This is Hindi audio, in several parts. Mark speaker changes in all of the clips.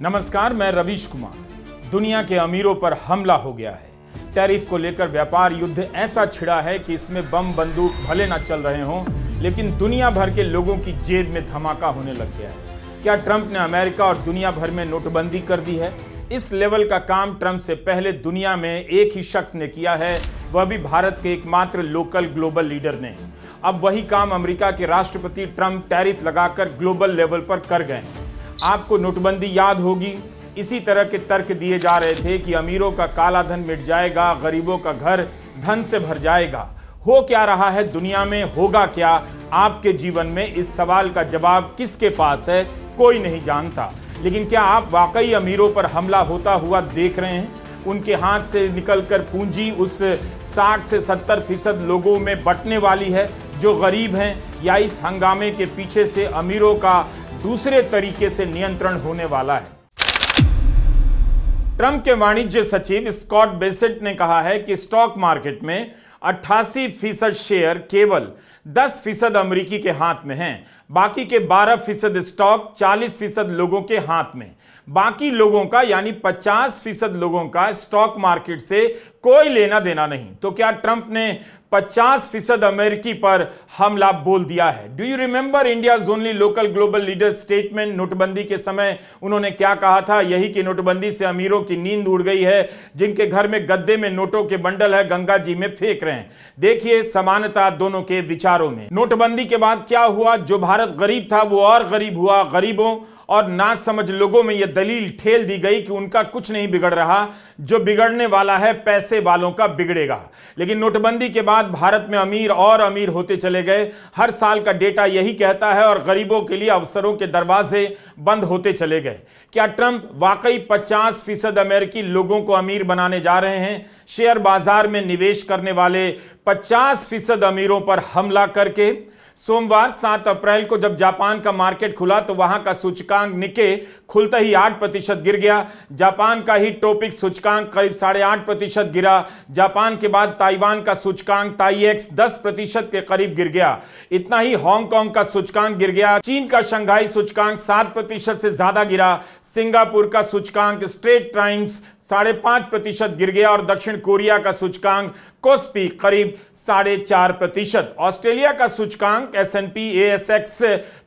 Speaker 1: नमस्कार, मैं रवीश कुमार। दुनिया के अमीरों पर हमला हो गया है। टैरिफ को लेकर व्यापार युद्ध ऐसा छिड़ा है कि इसमें बम बंदूक भले ना चल रहे हों, लेकिन दुनिया भर के लोगों की जेब में धमाका होने लग गया है। क्या ट्रंप ने अमेरिका और दुनिया भर में नोटबंदी कर दी है? इस लेवल का काम ट्रंप से पहले दुनिया में एक ही शख्स ने किया है, वह भी भारत के एकमात्र लोकल ग्लोबल लीडर ने। अब वही काम अमेरिका के राष्ट्रपति ट्रंप टैरिफ लगाकर ग्लोबल लेवल पर कर गए हैं। आपको नोटबंदी याद होगी। इसी तरह के तर्क दिए जा रहे थे कि अमीरों का काला धन मिट जाएगा, गरीबों का घर धन से भर जाएगा। हो क्या रहा है दुनिया में, होगा क्या आपके जीवन में, इस सवाल का जवाब किसके पास है कोई नहीं जानता। लेकिन क्या आप वाकई अमीरों पर हमला होता हुआ देख रहे हैं? उनके हाथ से निकलकर पूंजी उस 60 से 70% लोगों में बंटने वाली है जो गरीब हैं, या इस हंगामे के पीछे से अमीरों का दूसरे तरीके से नियंत्रण होने वाला है? ट्रंप के वाणिज्य सचिव स्कॉट बेसेंट ने कहा है कि स्टॉक मार्केट में 88% शेयर केवल 10% अमेरिकी के हाथ में हैं। बाकी के 12% स्टॉक 40% लोगों के हाथ में। बाकी लोगों का यानी 50% लोगों का स्टॉक मार्केट से कोई लेना देना नहीं। तो क्या ट्रंप ने 50% अमेरिकी पर हमला बोल दिया है? Do you remember India's only local global leader statement? नोटबंदी के समय उन्होंने क्या कहा था? यही कि नोटबंदी से अमीरों की नींद उड़ गई है, जिनके घर में गद्दे में नोटों के बंडल है गंगा जी में फेंक रहे हैं। देखिए समानता दोनों के विचारों में। नोटबंदी के बाद क्या हुआ? जो भारत गरीब था वो और गरीब हुआ। गरीबों और ना समझ लोगों में यह दलील ठेल दी गई कि उनका कुछ नहीं बिगड़ रहा, जो बिगड़ने वाला है पैसे वालों का बिगड़ेगा। लेकिन नोटबंदी के बाद भारत में अमीर और अमीर होते चले गए। हर साल का डेटा यही कहता है, और गरीबों के लिए अवसरों के दरवाजे बंद होते चले गए। क्या ट्रंप वाकई 50% अमेरिकी लोगों को अमीर बनाने जा रहे हैं, शेयर बाजार में निवेश करने वाले 50% अमीरों पर हमला करके? सोमवार 7 अप्रैल को जब जापान का मार्केट खुला तो वहां का सूचकांक निके खुलते ही 8% गिर गया। जापान का ही टॉपिक सूचकांक करीब 8.5% गिरा। जापान के बाद ताइवान का सूचकांक ताईएक्स 10% के करीब गिर गया। इतना ही हांगकांग का सूचकांक गिर गया। चीन का शंघाई सूचकांक 7% से ज्यादा गिरा। सिंगापुर का सूचकांक स्ट्रेट टाइम्स 5.5% गिर गया, और दक्षिण कोरिया का सूचकांक कोस्पी करीब 4.5%। ऑस्ट्रेलिया का सूचकांक S&P ASX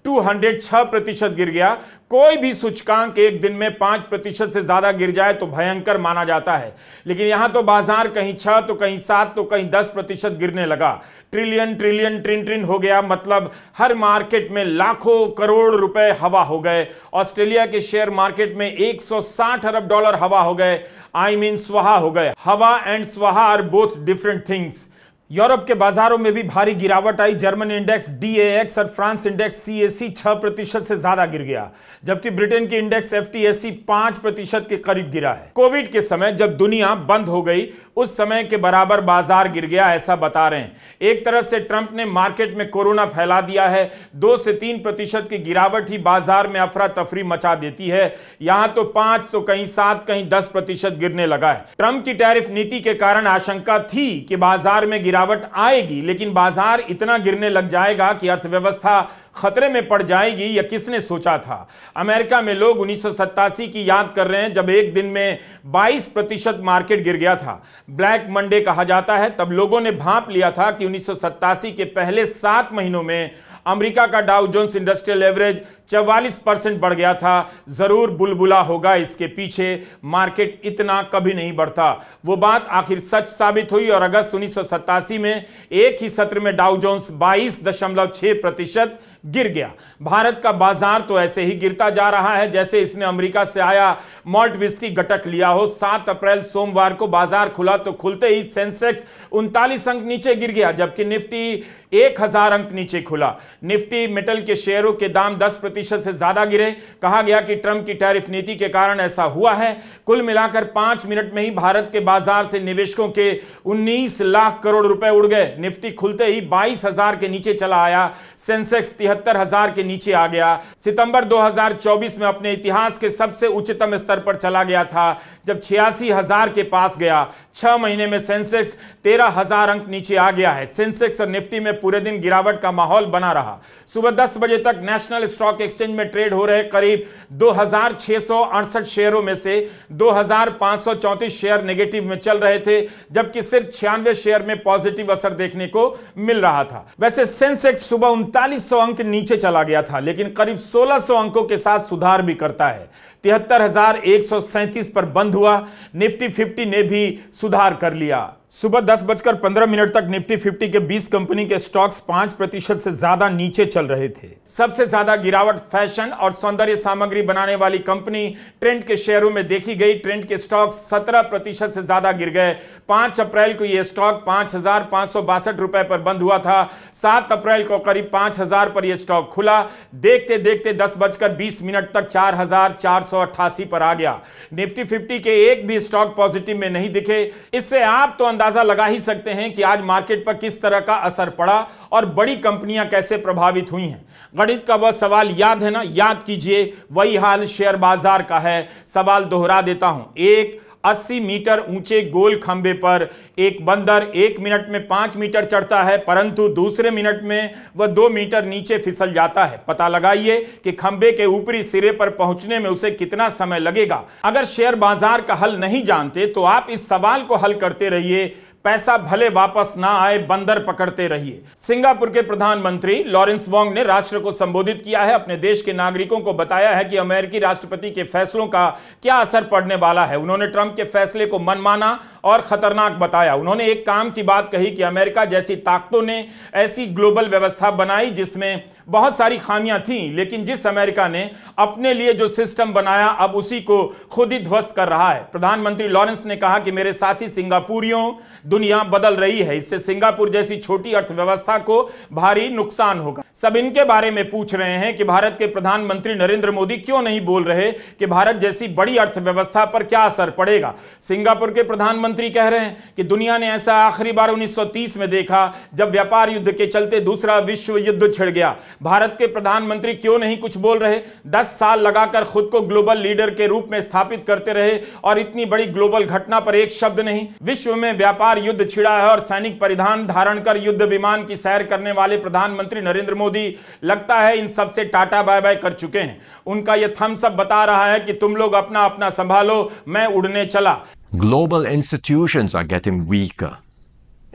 Speaker 1: 200 6% गिर गया। कोई भी सूचकांक एक दिन में 5% से ज्यादा गिर जाए तो भयंकर माना जाता है, लेकिन यहां तो बाजार कहीं 6 तो कहीं 7 तो कहीं 10% गिरने लगा। ट्रिलियन ट्रिलियन ट्रिन ट्रिन हो गया, मतलब हर मार्केट में लाखों करोड़ रुपए हवा हो गए। ऑस्ट्रेलिया के शेयर मार्केट में 160 अरब डॉलर हवा हो गए। आई मीन स्वाहा हो गए। हवा एंड स्वाहा are both different things. Europe के बाजारों में भी भारी गिरावट आई। जर्मन इंडेक्स DAX और फ्रांस इंडेक्स CAC 6% से ज्यादा गिर गया, जबकि ब्रिटेन की इंडेक्स FTSE 5% के करीब गिरा है। कोविड के समय जब दुनिया बंद हो गई, उस समय के बराबर बाजार गिर गया, ऐसा बता रहे हैं। एक तरह से ट्रंप ने मार्केट में कोरोना फैला दिया है। 2 से 3% की गिरावट ही बाजार में अफरा तफरी मचा देती है। यहां तो 5 तो कहीं 7 कहीं 10% गिरने लगा है। ट्रंप की टैरिफ नीति के कारण आशंका थी कि बाजार में गिरावट आएगी, लेकिन बाजार इतना गिरने लग जाएगा कि अर्थव्यवस्था खतरे में पड़ जाएगी, यह किसने सोचा था? अमेरिका में लोग 1987 की याद कर रहे हैं, जब एक दिन में 22% मार्केट गिर गया था। ब्लैक मंडे कहा जाता है। तब लोगों ने भांप लिया था कि 1987 के पहले 7 महीनों में अमेरिका का डाउ जोन्स इंडस्ट्रियल एवरेज 44% बढ़ गया था। जरूर बुलबुला होगा इसके पीछे, मार्केट इतना कभी नहीं बढ़ता। वो बात आखिर सच साबित हुई, और अगस्त 1987 में एक ही सत्र में डाउ जोन्स 22.6% गिर गया। भारत का बाजार तो ऐसे ही गिरता जा रहा है जैसे इसने अमेरिका से आया मॉल्ट विस्की गटक लिया हो। 7 अप्रैल सोमवार को बाजार खुला तो खुलते ही सेंसेक्स 39 अंक नीचे गिर गया, जबकि निफ्टी 1000 अंक नीचे खुला। निफ्टी मेटल के शेयरों के दाम 10% से ज्यादा गिरे। कहा गया कि ट्रंप की टैरिफ नीति के कारण ऐसा हुआ है। कुल मिलाकर 5 मिनट में ही भारत के बाजार से निवेशकों के 19 लाख करोड़ रुपए उड़ गए। निफ्टी खुलते ही 22,000 के नीचे चला आया। सेंसेक्स 73,000 के नीचे आ गया। सितंबर 2024 में अपने इतिहास के सबसे उच्चतम स्तर पर चला गया था जब 86,000 के पास गया। 6 महीने में सेंसेक्स 13,000 अंक नीचे आ गया है। सेंसेक्स और निफ्टी में पूरे दिन गिरावट का माहौल बना रहा। सुबह 10 बजे तक नेशनल स्टॉक एक्सचेंज में ट्रेड हो रहे करीब 2,668 शेयरों में से 2,534 शेयर नेगेटिव में चल रहे थे, जबकि सिर्फ 96 शेयर में पॉजिटिव असर देखने को मिल रहा था। वैसे सेंसेक्स सुबह 3900 अंक नीचे चला गया था, लेकिन करीब 1600 अंकों के साथ सुधार भी करता है। 73,137 पर बंद हुआ। निफ्टी 50 ने भी सुधार कर लिया। सुबह 10:15 तक निफ्टी 50 के 20 कंपनी के स्टॉक्स 5% से ज्यादा नीचे चल रहे थे। सबसे ज्यादा गिरावट फैशन और सौंदर्य सामग्री बनाने वाली कंपनी ट्रेंड के शेयरों में देखी गई। ट्रेंड के स्टॉक्स 17% से ज्यादा गिर गए। 5 अप्रैल को यह स्टॉक 5,562 रुपए पर बंद हुआ था। 7 अप्रैल को करीब 5,000 पर यह स्टॉक खुला। देखते देखते 10:20 तक 4,488 पर आ गया। निफ्टी 50 के एक भी स्टॉक पॉजिटिव में नहीं दिखे। इससे आप तो अंदाजा लगा ही सकते हैं कि आज मार्केट पर किस तरह का असर पड़ा और बड़ी कंपनियां कैसे प्रभावित हुई हैं। गणित का वह सवाल याद है ना? याद कीजिए, वही हाल शेयर बाजार का है। सवाल दोहरा देता हूं। एक 80 मीटर ऊंचे गोल खंबे पर एक बंदर 1 मिनट में 5 मीटर चढ़ता है, परंतु दूसरे मिनट में वह 2 मीटर नीचे फिसल जाता है। पता लगाइए कि खंबे के ऊपरी सिरे पर पहुंचने में उसे कितना समय लगेगा। अगर शेयर बाजार का हल नहीं जानते तो आप इस सवाल को हल करते रहिए। पैसा भले वापस ना आए, बंदर पकड़ते रहिए। सिंगापुर के प्रधानमंत्री लॉरेंस वोंग ने राष्ट्र को संबोधित किया है। अपने देश के नागरिकों को बताया है कि अमेरिकी राष्ट्रपति के फैसलों का क्या असर पड़ने वाला है। उन्होंने ट्रंप के फैसले को मनमाना और खतरनाक बताया। उन्होंने एक काम की बात कही कि अमेरिका जैसी ताकतों ने ऐसी ग्लोबल व्यवस्था बनाई जिसमें बहुत सारी खामियां थीं, लेकिन जिस अमेरिका ने अपने लिए जो सिस्टम बनाया अब उसी को खुद ही ध्वस्त कर रहा है। प्रधानमंत्री लॉरेंस ने कहा कि मेरे साथी सिंगापुरियों, दुनिया बदल रही है। इससे सिंगापुर जैसी छोटी अर्थव्यवस्था को भारी नुकसान होगा। सब इनके बारे में पूछ रहे हैं कि भारत के प्रधानमंत्री नरेंद्र मोदी क्यों नहीं बोल रहे कि भारत जैसी बड़ी अर्थव्यवस्था पर क्या असर पड़ेगा। सिंगापुर के प्रधानमंत्री कह रहे हैं कि दुनिया ने ऐसा आखिरी बार 1930 में देखा जब व्यापार युद्ध के चलते दूसरा विश्व युद्ध छिड़ गया। भारत के प्रधानमंत्री क्यों नहीं कुछ बोल रहे? 10 साल लगाकर खुद को ग्लोबल लीडर के रूप में स्थापित करते रहे और इतनी बड़ी ग्लोबल घटना पर एक शब्द नहीं। विश्व में व्यापार युद्ध छिड़ा है और सैनिक परिधान धारण कर युद्ध विमान की सैर करने वाले प्रधानमंत्री नरेंद्र मोदी लगता है इन सब से टाटा बाय बाय कर चुके हैं। उनका यह थम्स अप बता रहा है कि तुम लोग अपना अपना संभालो, मैं उड़ने चला।
Speaker 2: Global institutions are getting weaker.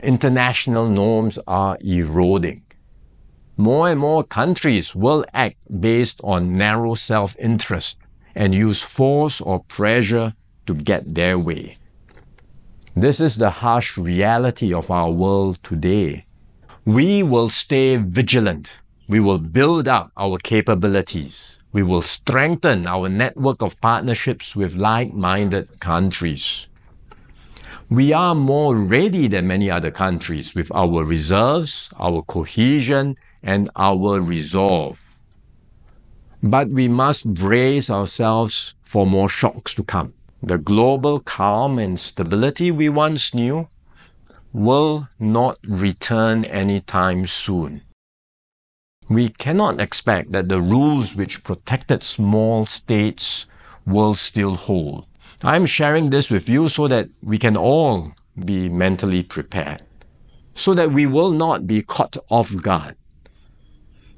Speaker 2: International norms are eroding. More and more countries will act based on narrow self-interest and use force or pressure to get their way. This is the harsh reality of our world today. We will stay vigilant. We will build up our capabilities. We will strengthen our network of partnerships with like-minded countries. We are more ready than many other countries with our reserves, our cohesion, and our resolve. But we must brace ourselves for more shocks to come. The global calm and stability we once knew will not return anytime soon. We cannot expect that the rules which protected small states will still hold. I'm sharing this with you so that we can all be mentally prepared, so that we will not be caught off guard.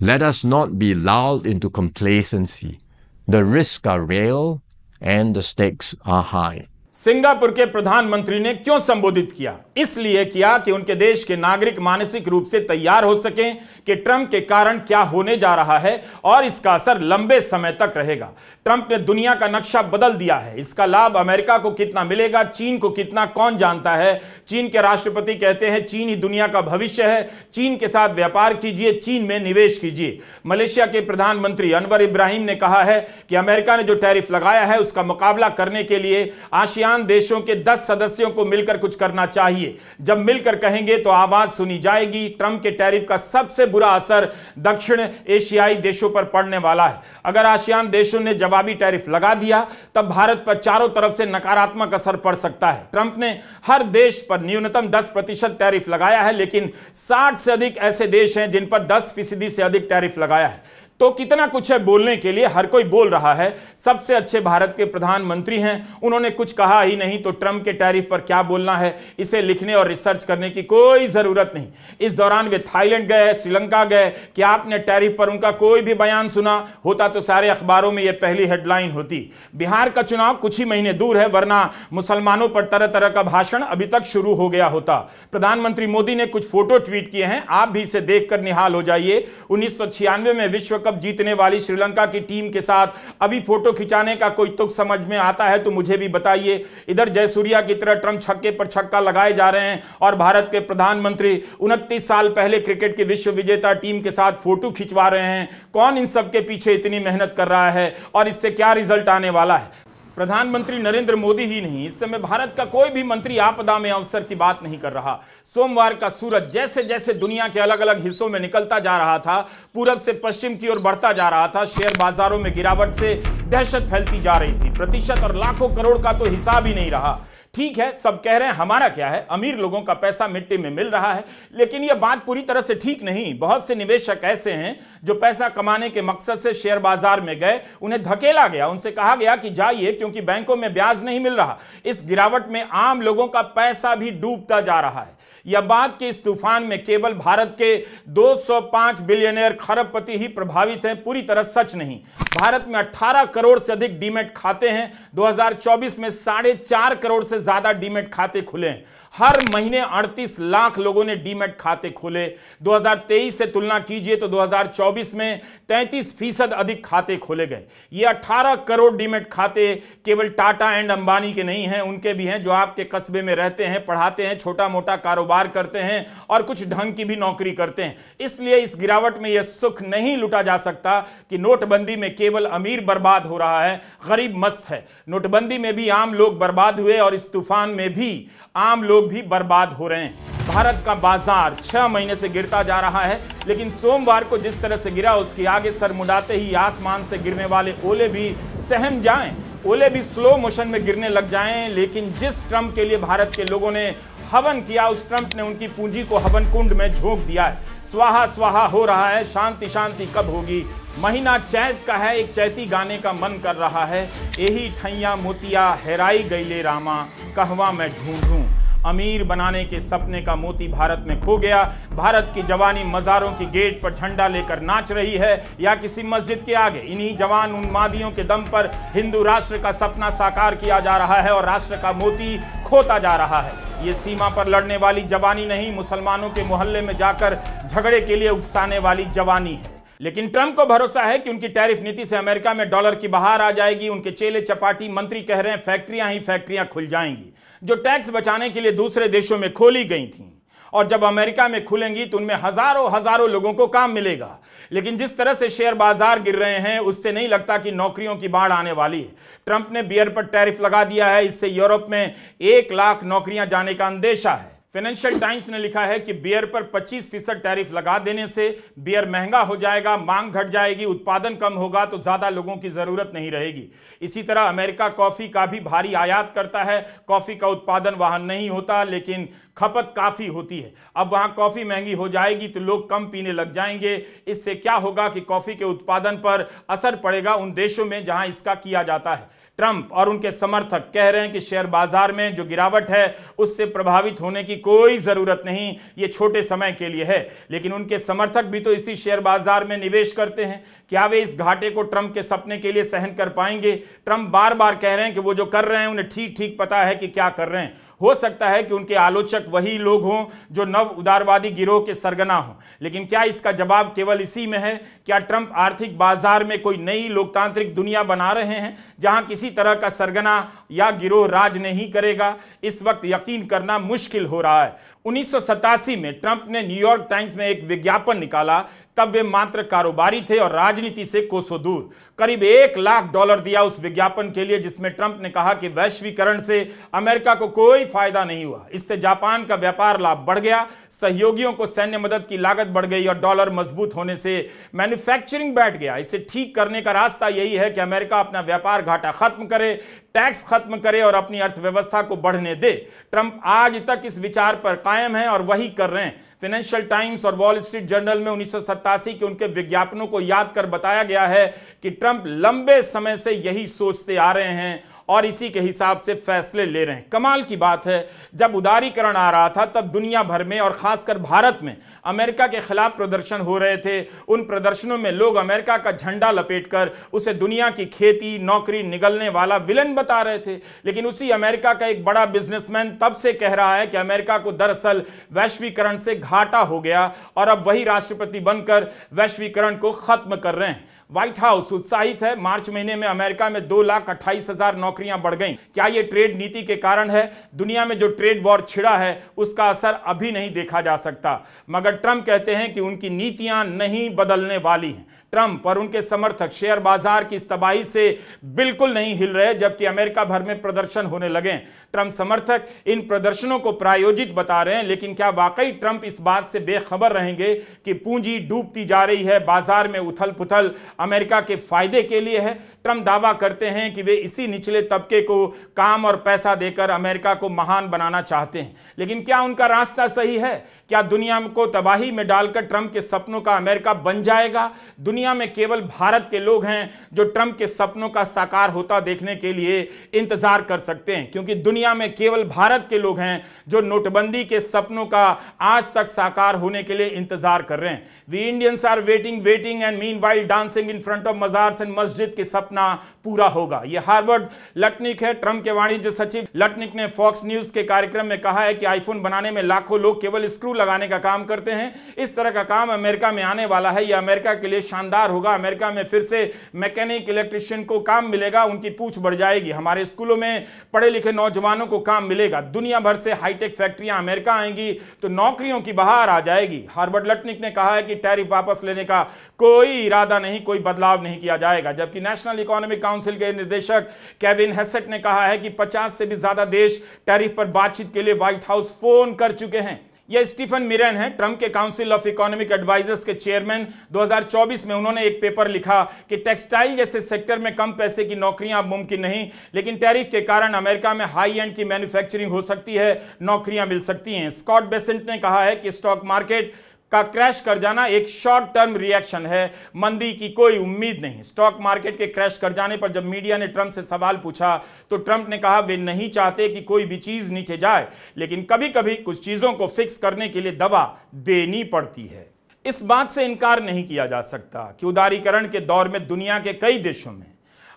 Speaker 2: Let us not be lulled into complacency. The risks are real and the stakes are high.
Speaker 1: Singapore के प्रधानमंत्री ने क्यों संबोधित किया? इसलिए किया कि उनके देश के नागरिक मानसिक रूप से तैयार हो सकें कि ट्रंप के कारण क्या होने जा रहा है और इसका असर लंबे समय तक रहेगा। ट्रंप ने दुनिया का नक्शा बदल दिया है। इसका लाभ अमेरिका को कितना मिलेगा, चीन को कितना, कौन जानता है। चीन के राष्ट्रपति कहते हैं चीन ही दुनिया का भविष्य है, चीन के साथ व्यापार कीजिए, चीन में निवेश कीजिए। मलेशिया के प्रधानमंत्री अनवर इब्राहिम ने कहा है कि अमेरिका ने जो टैरिफ लगाया है उसका मुकाबला करने के लिए आसियान आसियान देशों के 10 सदस्यों को मिलकर कुछ करना चाहिए। जब मिलकर कहेंगे तो आवाज सुनी जाएगी। ट्रंप के टैरिफ का सबसे बुरा असर दक्षिण एशियाई देशों पर पड़ने वाला है। अगर आसियान देशों ने जवाबी टैरिफ लगा दिया तब भारत पर चारों तरफ से नकारात्मक असर पड़ सकता है। ट्रंप ने हर देश पर न्यूनतम 10% टैरिफ लगाया है, लेकिन 60 से अधिक ऐसे देश हैं जिन पर 10% से अधिक टैरिफ लगाया है। तो कितना कुछ है बोलने के लिए, हर कोई बोल रहा है। सबसे अच्छे भारत के प्रधानमंत्री हैं, उन्होंने कुछ कहा ही नहीं, तो ट्रंप के टैरिफ पर क्या बोलना है, इसे लिखने और रिसर्च करने की कोई जरूरत नहीं। इस दौरान वे थाईलैंड गए, श्रीलंका गए, क्या आपने टैरिफ पर उनका कोई भी बयान सुना होता तो सारे अखबारों में यह पहली हेडलाइन होती। बिहार का चुनाव कुछ ही महीने दूर है, वरना मुसलमानों पर तरह तरह का भाषण अभी तक शुरू हो गया होता। प्रधानमंत्री मोदी ने कुछ फोटो ट्वीट किए हैं, आप भी इसे देखकर निहाल हो जाइए। 1996 में विश्व जीतने वाली श्रीलंका की टीम के साथ अभी फोटो खिंचाने का कोई तुक समझ में आता है तो मुझे भी बताइए। इधर जयसूर्या की तरह ट्रंप छक्के पर छक्का लगाए जा रहे हैं और भारत के प्रधानमंत्री 29 साल पहले क्रिकेट की विश्व विजेता टीम के साथ फोटो खिंचवा रहे हैं। कौन इन सब के पीछे इतनी मेहनत कर रहा है और इससे क्या रिजल्ट आने वाला है? प्रधानमंत्री नरेंद्र मोदी ही नहीं, इस समय भारत का कोई भी मंत्री आपदा में अवसर की बात नहीं कर रहा। सोमवार का सूरज जैसे जैसे दुनिया के अलग अलग हिस्सों में निकलता जा रहा था, पूरब से पश्चिम की ओर बढ़ता जा रहा था, शेयर बाजारों में गिरावट से दहशत फैलती जा रही थी। प्रतिशत और लाखों करोड़ का तो हिसाब ही नहीं रहा। ठीक है, सब कह रहे हैं हमारा क्या है, अमीर लोगों का पैसा मिट्टी में मिल रहा है, लेकिन यह बात पूरी तरह से ठीक नहीं। बहुत से निवेशक ऐसे हैं जो पैसा कमाने के मकसद से शेयर बाजार में गए, उन्हें धकेला गया, उनसे कहा गया कि जाइए क्योंकि बैंकों में ब्याज नहीं मिल रहा। इस गिरावट में आम लोगों का पैसा भी डूबता जा रहा है। यह बात कि इस तूफान में केवल भारत के 205 बिलियनियर खरबपति ही प्रभावित हैं, पूरी तरह सच नहीं। भारत में 18 करोड़ से अधिक डीमैट खाते हैं। 2024 में 4.5 करोड़ से ज्यादा डीमैट खाते खुले हैं। हर महीने 38 लाख लोगों ने डीमैट खाते खोले। 2023 से तुलना कीजिए तो 2024 में 33% अधिक खाते खोले गए। ये 18 करोड़ डीमैट खाते केवल टाटा एंड अंबानी के नहीं हैं, उनके भी हैं जो आपके कस्बे में रहते हैं, पढ़ाते हैं, छोटा मोटा कारोबार करते हैं और कुछ ढंग की भी नौकरी करते हैं। इसलिए इस गिरावट में यह सुख नहीं लुटा जा सकता कि नोटबंदी में केवल अमीर बर्बाद हो रहा है, गरीब मस्त है। नोटबंदी में भी आम लोग बर्बाद हुए और इस तूफान में भी आम लोग भी बर्बाद हो रहे हैं। भारत का बाजार 6 महीने से गिरता जा रहा है, लेकिन सोमवार को जिस तरह से गिरा उसके आगे सर मुड़ाते ही आसमान से गिरने वाले ओले भी सहम जाएं, ओले भी स्लो मोशन में गिरने लग जाएं। लेकिन जिस ट्रंप के लिए भारत के लोगों ने हवन किया, उस ट्रंप ने उनकी पूंजी को हवन कुंड में झोंक दिया है। स्वाहा स्वाहा हो रहा है। शांति शांति कब होगी? महीना चैत का है, एक चैती गाने का मन कर रहा है। यही ठैया मोतिया हेराई गईले रामा, कहवा मैं ढूंढूं। अमीर बनाने के सपने का मोती भारत में खो गया। भारत की जवानी मज़ारों की गेट पर झंडा लेकर नाच रही है या किसी मस्जिद के आगे। इन्हीं जवान उन्मादियों के दम पर हिंदू राष्ट्र का सपना साकार किया जा रहा है और राष्ट्र का मोती खोता जा रहा है। ये सीमा पर लड़ने वाली जवानी नहीं, मुसलमानों के मोहल्ले में जाकर झगड़े के लिए उकसाने वाली जवानी है। लेकिन ट्रंप को भरोसा है कि उनकी टैरिफ नीति से अमेरिका में डॉलर की बहार आ जाएगी। उनके चेले चपाटी मंत्री कह रहे हैं फैक्ट्रियां ही फैक्ट्रियां खुल जाएंगी, जो टैक्स बचाने के लिए दूसरे देशों में खोली गई थीं। और जब अमेरिका में खुलेंगी तो उनमें हजारों हजारों लोगों को काम मिलेगा। लेकिन जिस तरह से शेयर बाजार गिर रहे हैं उससे नहीं लगता कि नौकरियों की बाढ़ आने वाली है। ट्रंप ने बियर पर टैरिफ लगा दिया है, इससे यूरोप में 1 लाख नौकरियां जाने का अंदेशा है। फाइनेंशियल टाइम्स ने लिखा है कि बियर पर 25% टैरिफ लगा देने से बियर महंगा हो जाएगा, मांग घट जाएगी, उत्पादन कम होगा तो ज्यादा लोगों की जरूरत नहीं रहेगी। इसी तरह अमेरिका कॉफी का भी भारी आयात करता है। कॉफी का उत्पादन वहां नहीं होता लेकिन खपत काफी होती है। अब वहां कॉफी महंगी हो जाएगी तो लोग कम पीने लग जाएंगे। इससे क्या होगा कि कॉफी के उत्पादन पर असर पड़ेगा उन देशों में जहां इसका किया जाता है। ट्रंप और उनके समर्थक कह रहे हैं कि शेयर बाजार में जो गिरावट है उससे प्रभावित होने की कोई जरूरत नहीं, ये छोटे समय के लिए है। लेकिन उनके समर्थक भी तो इसी शेयर बाजार में निवेश करते हैं। क्या वे इस घाटे को ट्रंप के सपने के लिए सहन कर पाएंगे? ट्रंप बार बार कह रहे हैं कि वो जो कर रहे हैं उन्हें ठीक ठीक पता है कि क्या कर रहे हैं। हो सकता है कि उनके आलोचक वही लोग हों जो नव उदारवादी गिरोह के सरगना हों, लेकिन क्या इसका जवाब केवल इसी में है? क्या ट्रंप आर्थिक बाजार में कोई नई लोकतांत्रिक दुनिया बना रहे हैं जहां किसी तरह का सरगना या गिरोह राज नहीं करेगा? इस वक्त यकीन करना मुश्किल हो रहा है। 1987 में ट्रंप ने न्यूयॉर्क टाइम्स में एक विज्ञापन निकाला तब वे मात्र कारोबारी थे और राजनीति से कोसों दूर। करीब $1 लाख दिया उस विज्ञापन के लिए जिसमें ट्रंप ने कहा कि वैश्वीकरण से अमेरिका को कोई फायदा नहीं हुआ। इससे जापान का व्यापार लाभ बढ़ गया, सहयोगियों को सैन्य मदद की लागत बढ़ गई और डॉलर मजबूत होने से मैन्युफैक्चरिंग बैठ गया। इसे ठीक करने का रास्ता यही है कि अमेरिका अपना व्यापार घाटा खत्म करे, टैक्स खत्म करे और अपनी अर्थव्यवस्था को बढ़ने दे। ट्रंप आज तक इस विचार पर कायम है और वही कर रहे हैं। फाइनेंशियल टाइम्स और वॉल स्ट्रीट जर्नल में 1987 के उनके विज्ञापनों को याद कर बताया गया है कि ट्रंप लंबे समय से यही सोचते आ रहे हैं और इसी के हिसाब से फैसले ले रहे हैं। कमाल की बात है, जब उदारीकरण आ रहा था तब दुनिया भर में और खासकर भारत में अमेरिका के खिलाफ प्रदर्शन हो रहे थे। उन प्रदर्शनों में लोग अमेरिका का झंडा लपेटकर उसे दुनिया की खेती, नौकरी निगलने वाला विलन बता रहे थे। लेकिन उसी अमेरिका का एक बड़ा बिजनेसमैन तब से कह रहा है कि अमेरिका को दरअसल वैश्वीकरण से घाटा हो गया और अब वही राष्ट्रपति बनकर वैश्वीकरण को खत्म कर रहे हैं। व्हाइट हाउस उत्साहित है, मार्च महीने में अमेरिका में 2,28,000 नौकरियां बढ़ गईं। क्या यह ट्रेड नीति के कारण है? दुनिया में जो ट्रेड वॉर छिड़ा है उसका असर अभी नहीं देखा जा सकता, मगर ट्रंप कहते हैं कि उनकी नीतियां नहीं बदलने वाली हैं। ट्रंप और उनके समर्थक शेयर बाजार की इस तबाही से बिल्कुल नहीं हिल रहे, जबकि अमेरिका भर में प्रदर्शन होने लगे। ट्रंप समर्थक इन प्रदर्शनों को प्रायोजित बता रहे हैं, लेकिन क्या वाकई ट्रंप इस बात से बेखबर रहेंगे कि पूंजी डूबती जा रही है, बाजार में उथल पुथल अमेरिका के फायदे के लिए है? ट्रंप दावा करते हैं कि वे इसी निचले तबके को काम और पैसा देकर अमेरिका को महान बनाना चाहते हैं, लेकिन क्या उनका रास्ता सही है? क्या दुनिया को तबाही में डालकर ट्रंप के सपनों का अमेरिका बन जाएगा? दुनिया में केवल भारत के लोग हैं जो ट्रंप के सपनों का साकार होता देखने के लिए इंतजार कर सकते हैं, क्योंकि दुनिया में केवल भारत के लोग हैं जो नोटबंदी के सपनों का आज तक साकार होने के लिए इंतजार कर रहे हैं। We Indians are waiting and meanwhile dancing in front of mazars and masjid के सपना पूरा होगा। यह हार्वर्ड लटनिक है। ट्रंप के वाणिज्य सचिव लटनिक ने फॉक्स न्यूज के कार्यक्रम में कहा है कि आईफोन बनाने में लाखों लोग केवल स्क्रू लगाने का काम करते हैं। इस तरह का काम अमेरिका में आने वाला है। यह अमेरिका के लिए शानदार होगा। अमेरिका में फिर से मैकेनिक, इलेक्ट्रिशियन को काम मिलेगा, उनकी पूंछ बढ़ जाएगी। हमारे स्कूलों में पढ़े लिखे नौजवानों को काम मिलेगा। दुनिया भर से हाईटेक फैक्ट्रियां अमेरिका आएंगी तो नौकरियों की बहार आ जाएगी। हार्वर्ड लटनिक ने कहा है कि टैरिफ वापस लेने का कोई इरादा नहीं, कोई बदलाव नहीं किया जाएगा। जबकि नेशनल इकोनॉमिक काउंसिल के निदेशक केविन हेसेट ने कहा है कि 50 से भी ज्यादा देश टैरिफ पर बातचीत के लिए व्हाइट हाउस फोन कर चुके हैं। यह स्टीफन मिरेन है, ट्रंप के काउंसिल ऑफ इकोनॉमिक एडवाइजर्स के चेयरमैन। 2024 में उन्होंने एक पेपर लिखा कि टेक्सटाइल जैसे सेक्टर में कम पैसे की नौकरियां अब मुमकिन नहीं, लेकिन टैरिफ के कारण अमेरिका में हाई एंड की मैन्युफैक्चरिंग हो सकती है, नौकरियां मिल सकती हैं। स्कॉट बेसेंट ने कहा है कि स्टॉक मार्केट का क्रैश कर जाना एक शॉर्ट टर्म रिएक्शन है, मंदी की कोई उम्मीद नहीं। स्टॉक मार्केट के क्रैश कर जाने पर जब मीडिया ने ट्रंप से सवाल पूछा तो ट्रंप ने कहा वे नहीं चाहते कि कोई भी चीज नीचे जाए, लेकिन कभी कभी कुछ चीजों को फिक्स करने के लिए दवा देनी पड़ती है। इस बात से इनकार नहीं किया जा सकता कि उदारीकरण के दौर में दुनिया के कई देशों में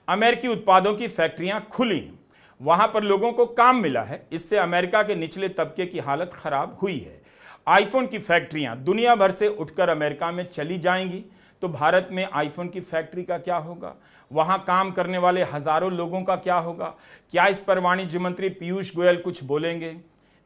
Speaker 1: अमेरिकी उत्पादों की फैक्ट्रियां खुली, वहां पर लोगों को काम मिला है। इससे अमेरिका के निचले तबके की हालत खराब हुई है। आईफोन की फैक्ट्रियां दुनिया भर से उठकर अमेरिका में चली जाएंगी तो भारत में आईफोन की फैक्ट्री का क्या होगा? वहां काम करने वाले हजारों लोगों का क्या होगा? क्या इस पर वाणिज्य मंत्री पीयूष गोयल कुछ बोलेंगे?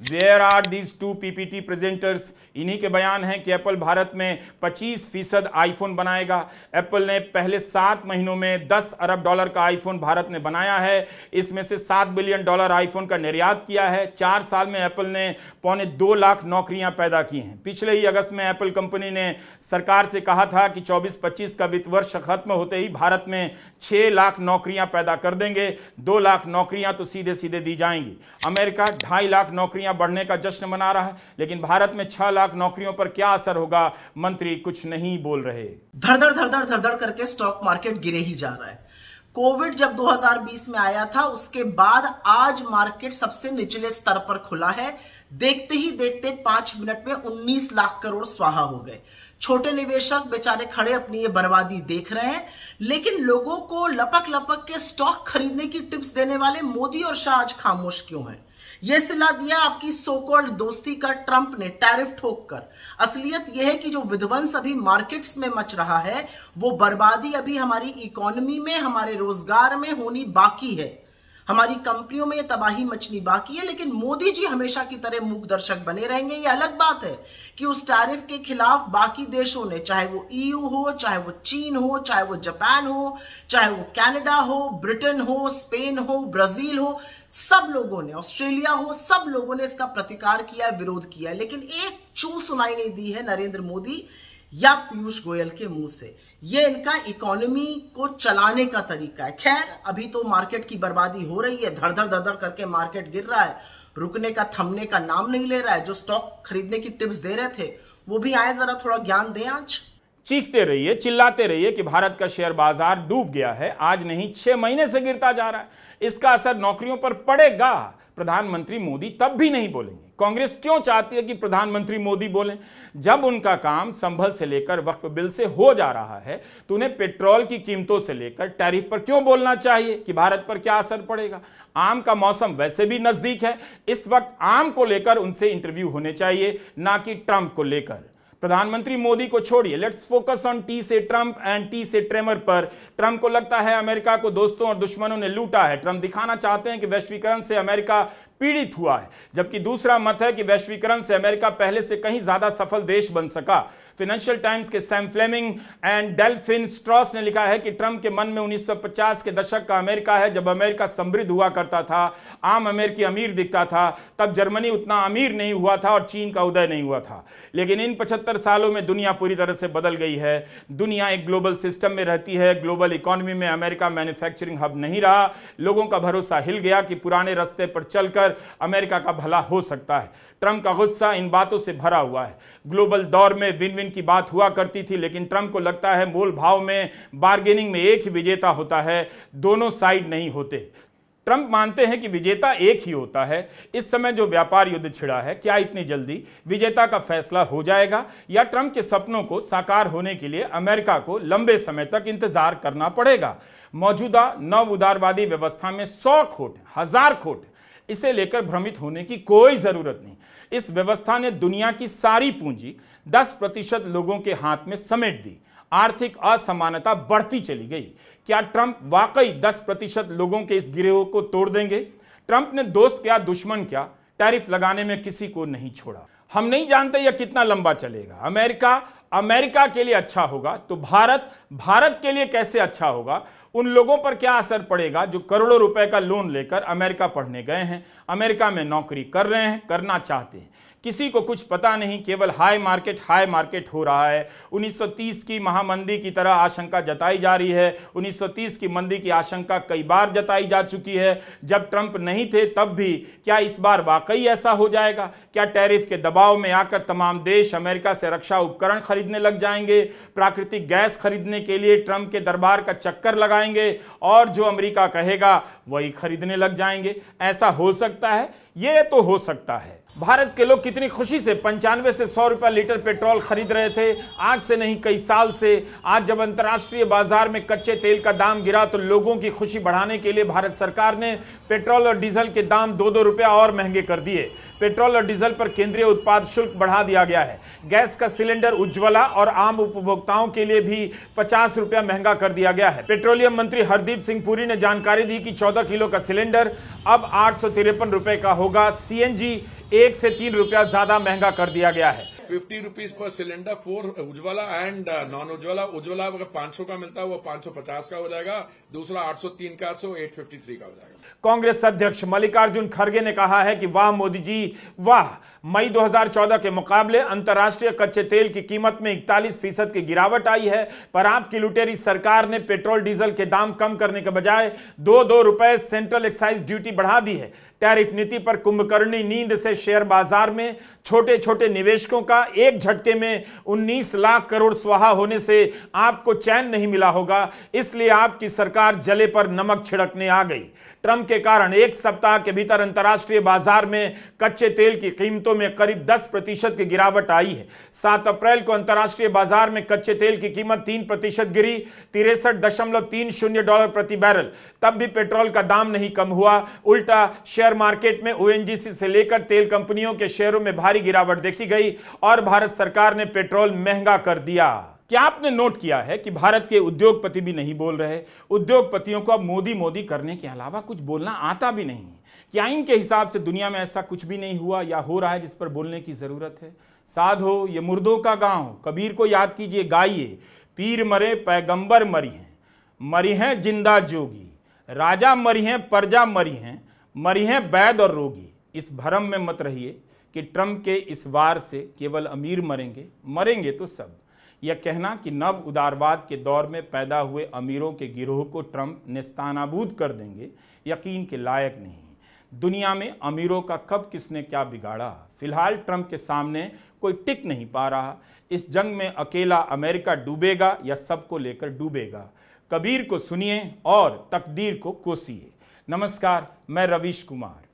Speaker 1: Where are these two PPT presenters? इन्हीं के बयान हैं कि एप्पल भारत में 25% आईफोन बनाएगा। एप्पल ने पहले 7 महीनों में $10 अरब का आईफोन भारत में बनाया है। इसमें से $7 बिलियन आईफोन का निर्यात किया है। 4 साल में एप्पल ने 2.25 लाख नौकरियां पैदा की हैं। पिछले ही अगस्त में एप्पल कंपनी ने सरकार से कहा था कि 24-25 का वित्त वर्ष खत्म होते ही भारत में 6 लाख नौकरियां पैदा कर देंगे। 2 लाख नौकरियां तो सीधे सीधे दी जाएंगी। अमेरिका 2.5 लाख नौकरियां बढ़ने का जश्न मना रहा है, लेकिन भारत में 6 लाख नौकरियों पर क्या असर होगा, मंत्री कुछ नहीं बोल रहे।
Speaker 3: धड़ करके स्टॉक मार्केट गिरे ही जा रहा है। कोविड जब 2020 में आया था उसके बाद आज मार्केट सबसे निचले स्तर पर खुला है। देखते ही देखते 5 मिनट में 19 लाख करोड़ स्वाहा हो गए। छोटे निवेशक बेचारे खड़े अपनी ये बर्बादी देख रहे हैं, लेकिन लोगों को लपक लपक के स्टॉक खरीदने की टिप्स देने वाले मोदी और शाह आज खामोश क्यों हैं? यह सिला दिया आपकी सो कॉल्ड दोस्ती का ट्रंप ने टैरिफ ठोक कर। असलियत यह है कि जो विध्वंस अभी मार्केट्स में मच रहा है वो बर्बादी अभी हमारी इकोनॉमी में, हमारे रोजगार में होनी बाकी है। हमारी कंपनियों में ये तबाही मचनी बाकी है, लेकिन मोदी जी हमेशा की तरह मूक दर्शक बने रहेंगे। ये अलग बात है कि उस टैरिफ के खिलाफ बाकी देशों ने, चाहे वो ईयू हो, चाहे वो चीन हो, चाहे वो जापान हो, चाहे वो कनाडा हो, ब्रिटेन हो, स्पेन हो, ब्राजील हो, सब लोगों ने, ऑस्ट्रेलिया हो, सब लोगों ने इसका प्रतिकार किया, विरोध किया, लेकिन एक चू सुनाई नहीं दी है नरेंद्र मोदी या पीयूष गोयल के मुंह से। ये इनका इकोनॉमी को चलाने का तरीका है। खैर, अभी तो मार्केट की बर्बादी हो रही है, धड़ धड़ धड़ धड़ करके मार्केट गिर रहा है, रुकने का, थमने का नाम नहीं ले रहा है। जो स्टॉक खरीदने की टिप्स दे रहे थे वो भी आए, जरा थोड़ा ज्ञान दें। आज
Speaker 1: चीखते रहिए, चिल्लाते रहिए कि भारत का शेयर बाजार डूब गया है, आज नहीं 6 महीने से गिरता जा रहा है, इसका असर नौकरियों पर पड़ेगा। प्रधानमंत्री मोदी तब भी नहीं बोलेंगे। कांग्रेस क्यों चाहती है कि प्रधानमंत्री मोदी बोलें? जब उनका काम संभल से लेकर वक्फ बिल से हो जा रहा है तो उन्हें पेट्रोल की कीमतों से लेकर टैरिफ पर क्यों बोलना चाहिए कि भारत पर क्या असर पड़ेगा? आम का मौसम वैसे भी नजदीक है, इस वक्त आम को लेकर उनसे इंटरव्यू होने चाहिए, ना कि ट्रंप को लेकर। प्रधानमंत्री मोदी को छोड़िए, लेट्स फोकस ऑन टी से ट्रंप एंड टी से ट्रेमर पर। ट्रंप को लगता है अमेरिका को दोस्तों और दुश्मनों ने लूटा है। ट्रंप दिखाना चाहते हैं कि वैश्वीकरण से अमेरिका पीड़ित हुआ है, जबकि दूसरा मत है कि वैश्वीकरण से अमेरिका पहले से कहीं ज्यादा सफल देश बन सका। फाइनेंशियल टाइम्स के Sam Fleming and Delphine Strauss ने लिखा है कि ट्रंप के मन में 1950 के दशक का अमेरिका है, जब अमेरिका समृद्ध हुआ करता था, आम अमेरिकी अमीर दिखता था, तब जर्मनी उतना अमीर नहीं हुआ था और चीन का उदय नहीं हुआ था। लेकिन इन 75 सालों में दुनिया पूरी तरह से बदल गई है। दुनिया एक ग्लोबल सिस्टम में रहती है, ग्लोबल इकोनॉमी में अमेरिका मैन्युफैक्चरिंग हब नहीं रहा। लोगों का भरोसा हिल गया कि पुराने रास्ते पर चलकर अमेरिका का भला हो सकता है। ट्रंप का गुस्सा इन बातों से भरा हुआ है। ग्लोबल दौर में विन विन की बात हुआ करती थी, लेकिन ट्रंप को लगता है मोल भाव में, बार्गेनिंग में एक ही विजेता होता है, दोनों साइड नहीं होते। ट्रंप मानते हैं कि विजेता एक ही होता है। इस समय जो व्यापार युद्ध छिड़ा है, क्या इतनी जल्दी विजेता का फैसला हो जाएगा, या ट्रंप के सपनों को साकार होने के लिए अमेरिका को लंबे समय तक इंतजार करना पड़ेगा? मौजूदा नव उदारवादी व्यवस्था में 100 खोट, 1000 खोट, इसे लेकर भ्रमित होने की कोई जरूरत नहीं। इस व्यवस्था ने दुनिया की सारी पूंजी 10% लोगों के हाथ में समेट दी। आर्थिक असमानता बढ़ती चली गई। क्या ट्रंप वाकई 10% लोगों के इस गिरोह को तोड़ देंगे? ट्रंप ने दोस्त क्या दुश्मन क्या टैरिफ लगाने में किसी को नहीं छोड़ा। हम नहीं जानते यह कितना लंबा चलेगा। अमेरिका के लिए अच्छा होगा तो भारत के लिए कैसे अच्छा होगा? उन लोगों पर क्या असर पड़ेगा जो करोड़ों रुपए का लोन लेकर अमेरिका पढ़ने गए हैं, अमेरिका में नौकरी कर रहे हैं, करना चाहते हैं? किसी को कुछ पता नहीं, केवल हाई मार्केट हो रहा है। 1930 की महामंदी की तरह आशंका जताई जा रही है। 1930 की मंदी की आशंका कई बार जताई जा चुकी है, जब ट्रंप नहीं थे तब भी। क्या इस बार वाकई ऐसा हो जाएगा? क्या टैरिफ के दबाव में आकर तमाम देश अमेरिका से रक्षा उपकरण खरीदने लग जाएंगे, प्राकृतिक गैस खरीदने के लिए ट्रंप के दरबार का चक्कर लगाएंगे और जो अमेरिका कहेगा वही खरीदने लग जाएंगे? ऐसा हो सकता है, ये तो हो सकता है। भारत के लोग कितनी खुशी से 95 से 100 रुपये लीटर पेट्रोल खरीद रहे थे, आज से नहीं कई साल से। आज जब अंतर्राष्ट्रीय बाजार में कच्चे तेल का दाम गिरा तो लोगों की खुशी बढ़ाने के लिए भारत सरकार ने पेट्रोल और डीजल के दाम 2-2 रुपया और महंगे कर दिए। पेट्रोल और डीजल पर केंद्रीय उत्पाद शुल्क बढ़ा दिया गया है। गैस का सिलेंडर उज्ज्वला और आम उपभोक्ताओं के लिए भी 50 रुपया महंगा कर दिया गया है। पेट्रोलियम मंत्री हरदीप सिंह पुरी ने जानकारी दी कि 14 किलो का सिलेंडर अब 853 रुपए का होगा। सीएनजी 1 से 3 रुपया ज्यादा महंगा कर दिया गया है।
Speaker 4: 50 rupees per cylinder for Ujjwala and non Ujjwala. Ujjwala अगर 500 का मिलता है वो 550 का हो जाएगा, दूसरा 803 का, सो 853 का हो जाएगा।
Speaker 1: कांग्रेस अध्यक्ष मल्लिकार्जुन खड़गे ने कहा है कि वाह मोदी जी वाह, मई 2014 के मुकाबले अंतर्राष्ट्रीय कच्चे तेल की कीमत में 41% की गिरावट आई है, पर आपकी लुटेरी सरकार ने पेट्रोल डीजल के दाम कम करने के बजाय 2-2 रुपए सेंट्रल एक्साइज ड्यूटी बढ़ा दी है। टैरिफ नीति पर कुंभकर्णी नींद से शेयर बाजार में छोटे छोटे निवेशकों का एक झटके में 19 लाख करोड़ स्वाहा होने से आपको चैन नहीं मिला होगा, इसलिए आपकी सरकार जले पर नमक छिड़कने आ गई। ट्रंप के कारण एक सप्ताह के भीतर अंतर्राष्ट्रीय बाजार में कच्चे तेल की कीमतों में करीब 10% की गिरावट आई है। 7 अप्रैल को अंतर्राष्ट्रीय बाजार में कच्चे तेल की कीमत 3% गिरी, $63.30 प्रति बैरल। तब भी पेट्रोल का दाम नहीं कम हुआ, उल्टा शेयर मार्केट में ओएनजीसी से लेकर तेल कंपनियों के शेयरों में भारी गिरावट देखी गई और भारत सरकार ने पेट्रोल महंगा कर दिया। क्या आपने नोट किया है कि भारत के उद्योगपति भी नहीं बोल रहे? उद्योगपतियों को अब मोदी मोदी करने के अलावा कुछ बोलना आता भी नहीं। क्या इनके हिसाब से दुनिया में ऐसा कुछ भी नहीं हुआ या हो रहा है जिस पर बोलने की जरूरत है? साध हो ये मुर्दों का गांव, कबीर को याद कीजिए, गाइए, पीर मरे पैगंबर मरी हैं जिंदा जोगी, राजा मरी हैं प्रजा मरी हैं वैद और रोगी। इस भ्रम में मत रहिए कि ट्रंप के इस वार से केवल अमीर मरेंगे तो सब। यह कहना कि नव उदारवाद के दौर में पैदा हुए अमीरों के गिरोह को ट्रंप नेस्तानाबूद कर देंगे, यकीन के लायक नहीं। दुनिया में अमीरों का कब किसने क्या बिगाड़ा? फिलहाल ट्रंप के सामने कोई टिक नहीं पा रहा। इस जंग में अकेला अमेरिका डूबेगा या सबको लेकर डूबेगा? कबीर को सुनिए और तकदीर को कोसिए। नमस्कार, मैं रवीश कुमार।